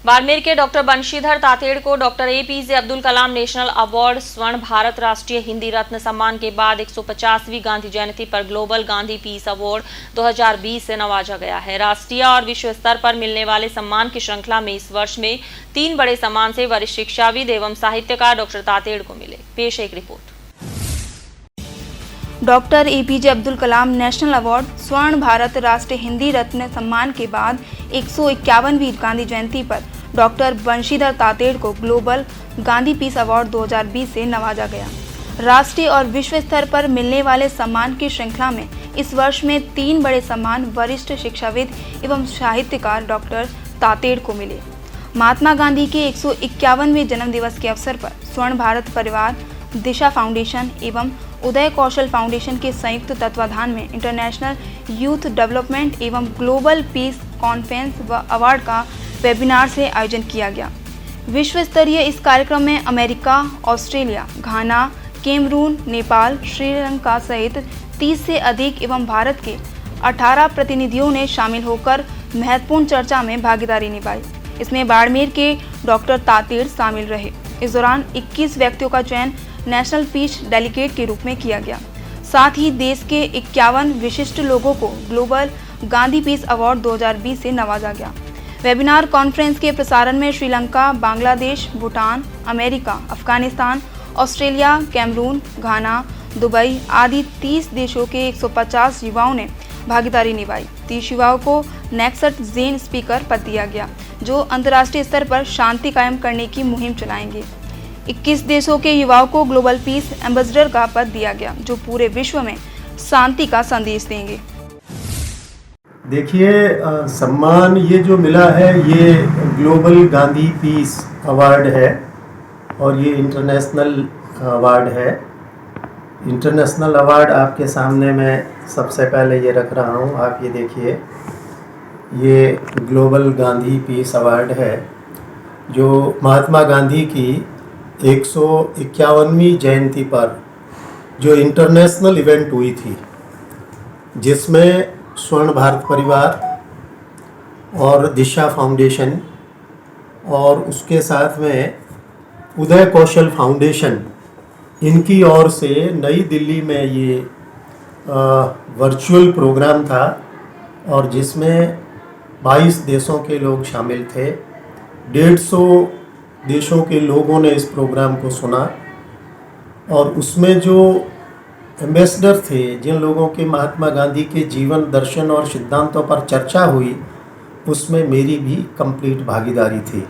बाड़मेर के डॉक्टर बंशीधर तातेड़ को doctor APJ Abdul Kalam national award स्वर्ण भारत राष्ट्रीय हिंदी रत्न सम्मान के बाद 150वीं गांधी जयंती पर ग्लोबल गांधी पीस अवार्ड 2020 से नवाजा गया है। राष्ट्रीय और विश्व स्तर पर मिलने वाले सम्मान की श्रृंखला में इस वर्ष में 3 बड़े सम्मान से वरिष्ठ शिक्षाविद एवं साहित्यकार डॉक्टर तातेड़ को मिले। पेश एक report. Doctor APJ Abdul Kalam national award स्वर्ण भारत राष्ट्रीय हिंदी रत्न सम्मान के बाद 151वीं गांधी जयंती पर डॉक्टर बंशीधर तातेड़ को ग्लोबल गांधी पीस अवार्ड 2020 से नवाजा गया। राष्ट्रीय और विश्व स्तर पर मिलने वाले सम्मान की श्रृंखला में इस वर्ष में 3 बड़े सम्मान वरिष्ठ शिक्षाविद एवं साहित्यकार डॉक्टर तातेड़ को मिले। महात्मा गांधी के 151वें जन्म दिवस के अवसर पर स्वर्ण भारत परिवार, दिशा फाउंडेशन एवं उदय कौशल फाउंडेशन के संयुक्त तत्वाधान में इंटरनेशनल यूथ डेवलपमेंट एवं ग्लोबल पीस कॉन्फ्रेंस व अवार्ड का वेबिनार से आयोजन किया गया। विश्व स्तरीय इस कार्यक्रम में अमेरिका, ऑस्ट्रेलिया, घाना, कैमरून, नेपाल, श्रीलंका सहित 30 से अधिक एवं भारत के 18 प्रतिनिधियों ने शामिल होकर महत्वपूर्ण चर्चा में भागीदारी निभाई। इसमें बाड़मेर के डॉक्टर तातेड़ शामिल रहे। इस दौरान 21 व्यक्तियों का चयन नेशनल पीस डेलीगेट के रूप में किया गया। साथ ही देश के 51 विशिष्ट लोगों को ग्लोबल गांधी पीस अवार्ड 2020 से नवाजा गया। वेबिनार कॉन्फ्रेंस के प्रसारण में Sri Lanka, Bangladesh, Bhutan, America, Afghanistan, Australia, Cameroon, Ghana, Dubai आदि 30 देशों के 150 युवाओं ने भागीदारी निभाई। 30 युवाओं को नेक्स्ट जेन स्पीकर पद दिया गया, जो अंतर्राष्ट्रीय स्तर पर शांति कायम करने की मुहिम चलाएंगे। 21 देशों के युवाओं को ग्लोबल पीस एम्बेसडर का पद दिया गया, जो पूरे विश्व में शांति का संदेश देंगे। देखिए, सम्मान ये जो मिला है ये ग्लोबल गांधी पीस अवार्ड है और ये इंटरनेशनल अवार्ड है। इंटरनेशनल अवार्ड आपके सामने मैं सबसे पहले ये रख रहा हूँ, आप ये देखिए, ये ग्लोबल गांधी पीस अवार्ड है जो महात्मा गांधी की 151वीं जयंती पर जो इंटरनेशनल इवेंट हुई थी, जिसमें स्वर्ण भारत परिवार और दिशा फाउंडेशन और उसके साथ में उदय कौशल फाउंडेशन, इनकी ओर से नई दिल्ली में ये वर्चुअल प्रोग्राम था और जिसमें 22 देशों के लोग शामिल थे। 150 देशों के लोगों ने इस प्रोग्राम को सुना और उसमें जो एम्बेसडर थे, जिन लोगों के महात्मा गांधी के जीवन दर्शन और सिद्धांतों पर चर्चा हुई, उसमें मेरी भी कंप्लीट भागीदारी थी।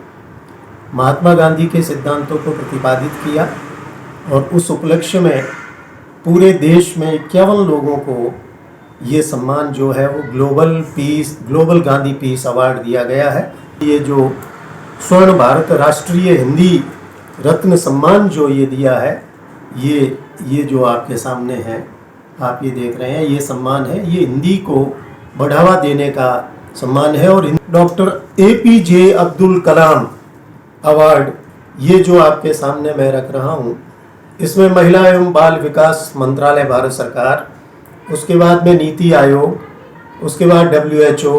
महात्मा गांधी के सिद्धांतों को प्रतिपादित किया और उस उपलक्ष्य में पूरे देश में 51 लोगों को ये सम्मान जो है वो ग्लोबल गांधी पीस अवार्ड दिया गया है। ये जो स्वर्ण भारत राष्ट्रीय हिंदी रत्न सम्मान जो ये दिया है, ये जो आपके सामने है, आप ये देख रहे हैं, ये सम्मान है, ये हिंदी को बढ़ावा देने का सम्मान है। और doctor APJ Abdul Kalam award ये जो आपके सामने मैं रख रहा हूँ, इसमें महिला एवं बाल विकास मंत्रालय भारत सरकार, उसके बाद में नीति आयोग, उसके बाद WHO,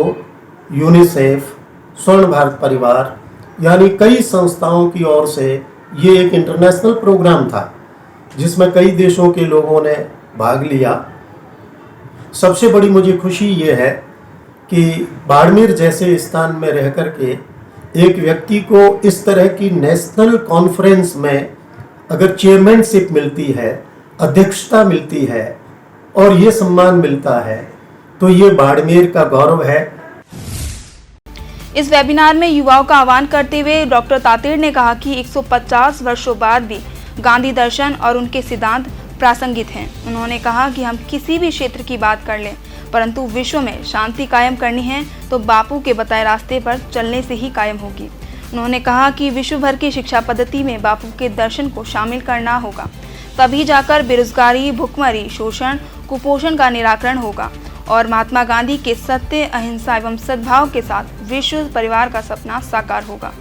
यूनिसेफ, स्वर्ण भारत परिवार, यानी कई संस्थाओं की ओर से ये एक इंटरनेशनल प्रोग्राम था जिसमें कई देशों के लोगों ने भाग लिया। सबसे बड़ी मुझे खुशी ये है कि बाड़मेर जैसे स्थान में रह कर के एक व्यक्ति को इस तरह की नेशनल कॉन्फ्रेंस में अगर चेयरमैनशिप मिलती है, अध्यक्षता मिलती है और ये सम्मान मिलता है, तो ये बाड़मेर का गौरव है। इस वेबिनार में युवाओं का आह्वान करते हुए डॉक्टर तातेड़ ने कहा कि 150 वर्षों बाद भी गांधी दर्शन और उनके सिद्धांत प्रासंगिक हैं। उन्होंने कहा कि हम किसी भी क्षेत्र की बात कर लें, परंतु विश्व में शांति कायम करनी है तो बापू के बताए रास्ते पर चलने से ही कायम होगी। उन्होंने कहा कि विश्व भर की शिक्षा पद्धति में बापू के दर्शन को शामिल करना होगा, तभी जाकर बेरोजगारी, भुखमरी, शोषण, कुपोषण का निराकरण होगा और महात्मा गांधी के सत्य, अहिंसा एवं सद्भाव के साथ विश्व परिवार का सपना साकार होगा।